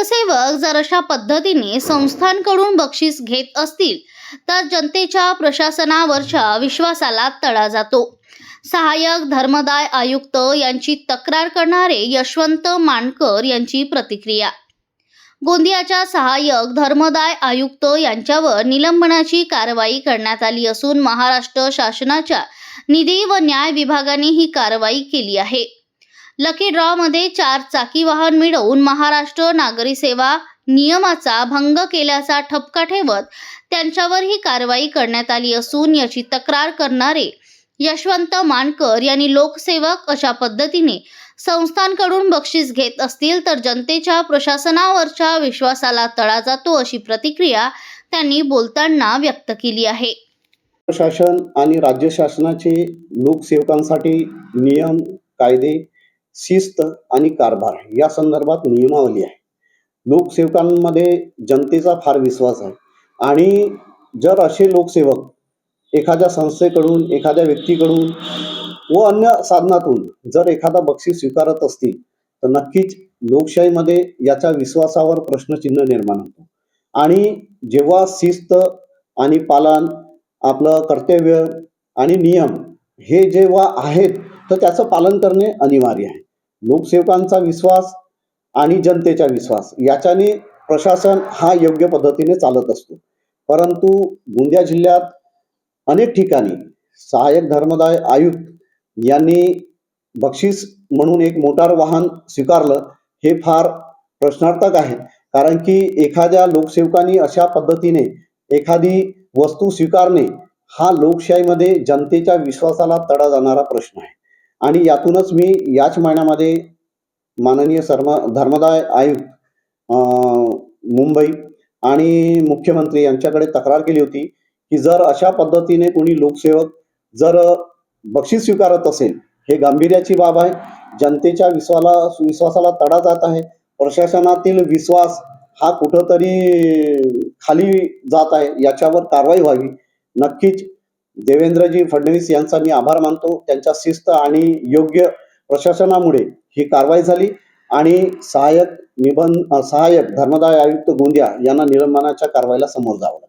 लोकसेवक जर अशा पद्धतीने संस्थांकडून बक्षीस घेत असतील तर जनतेच्या प्रशासनावरच्या विश्वासाला तडा जातो. सहाय्यक धर्मदाय आयुक्त यांची तक्रार करणारे यशवंत मानकर यांची प्रतिक्रिया. गोंदियाच्या सहाय्यक धर्मदाय आयुक्त यांच्यावर निलंबनाची कारवाई करण्यात आली असून महाराष्ट्र शासनाच्या निधी व न्याय विभागाने ही कारवाई केली आहे. लकी ड्रॉ मध्ये 4 चाकी वाहन मिळवून महाराष्ट्र नागरी सेवा नियमाचा भंग केल्याचा ठपका ठेवत त्यांच्यावर ही कारवाई करण्यात आली असून याची तक्रार करणारे यशवंत मानकर यांनी लोकसेवक अशा पद्धतीने संस्थांकडून बक्षीस घेत असतील तर जनतेच्या प्रशासनावरच्या विश्वासाला तडा जातो अशी प्रतिक्रिया त्यांनी बोलताना व्यक्त केली आहे. प्रशासन आणि राज्य शासनाचे लोकसेवकांसाठी नियम, कायदे, शिस्त आणि कारभार या संदर्भात नियमावली आहे. लोकसेवकांमध्ये जनतेचा फार विश्वास आहे आणि जर असे लोकसेवक एखाद्या संस्थेकडून, एखाद्या व्यक्तीकडून व अन्य साधनातून जर एखादा बक्षीस स्वीकारत असतील तर नक्कीच लोकशाहीमध्ये याच्या विश्वासावर प्रश्नचिन्ह निर्माण होतो. आणि जेव्हा शिस्त आणि पालन, आपलं कर्तव्य आणि नियम हे जेव्हा आहेत तर त्याचं पालन करणे अनिवार्य आहे. लोकसेवकांचा विश्वास आणि जनतेचा विश्वास याच्याने प्रशासन हा योग्य पद्धतीने चालत असतो. परंतु गोंदिया जिल्ह्यात अनेक ठिकाणी सहाय्यक धर्मदाय आयुक्त यांनी बक्षीस म्हणून एक मोटार वाहन स्वीकारलं हे फार प्रश्नार्थक आहे. कारण की एखाद्या लोकसेवकांनी अशा पद्धतीने एखादी वस्तू स्वीकारणे हा लोकशाहीमध्ये जनतेच्या विश्वासाला तडा जाणारा प्रश्न आहे. आणि यातूनच मी याच महिन्यामध्ये माननीय धर्मदाय आयुक्त मुंबई आणि मुख्यमंत्री यांच्याकडे तक्रार केली होती की जर अशा पद्धतीने कोणी लोकसेवक जर बक्षीस स्वीकारत असेल, हे गांभीर्याची बाब आहे. जनतेच्या विश्वासाला तडा जात आहे. प्रशासनातील विश्वास हा कुठंतरी खाली जात आहे. याच्यावर कारवाई व्हावी. नक्कीच देवेंद्रजी फडणवीस यांचा मी आभार मानतो. त्यांच्या शिस्त आणि योग्य प्रशासनामुळे ही कारवाई झाली आणि सहाय्यक धर्मदाय आयुक्त गोंदिया यांना निलंबनाच्या कारवाईला समोर जावं लागलं.